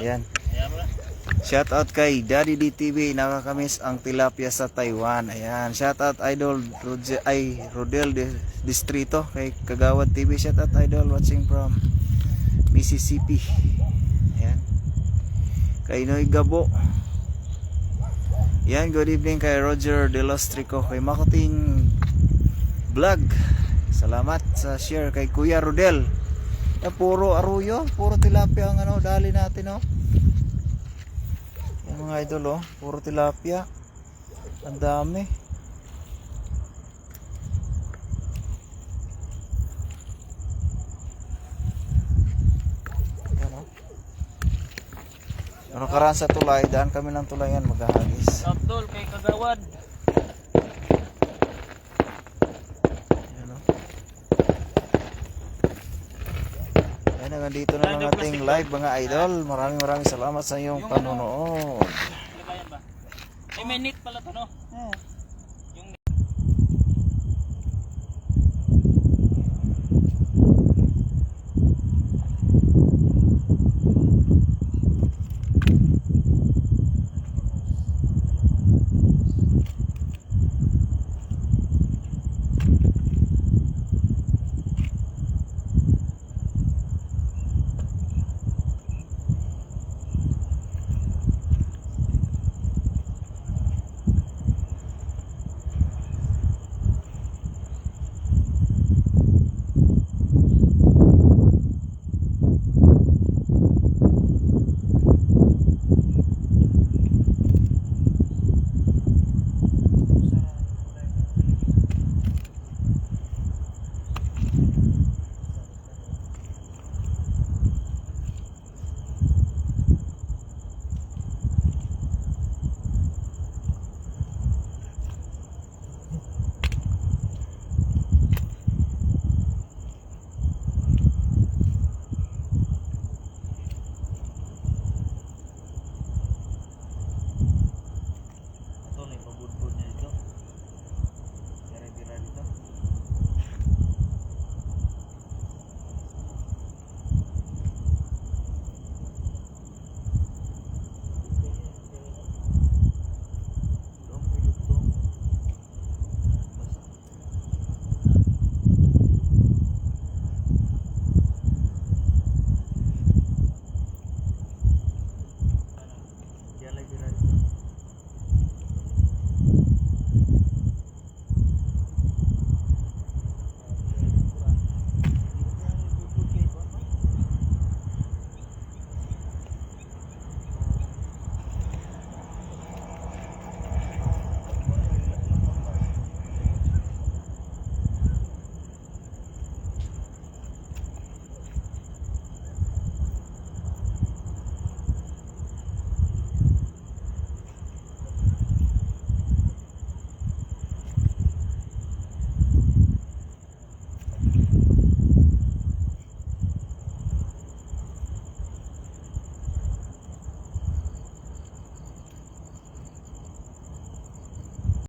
Ayan. Shout out kay Daddy DTV, nakakamiss ang tilapia sa Taiwan. Ayan, shout out Idol Rodel Distrito kay Kagawad TV. Shout out Idol watching from Mississippi. Ayan. Kay Noy Gabo. Ayan, good evening kay Roger De Los Trico, kay Makuting Vlog. Salamat sa share kay Kuya Rodel. Puro aruyo, puro tilapia ang dali natin mga idol puro tilapia, ang dami. Ano karaan sa tulay, daan kami ng tulayan maghahagis. Abdul kay Kagawad. Nandito na ang ating live mga idol. Maraming salamat sa iyong panonood. Ay, may net pala to, no?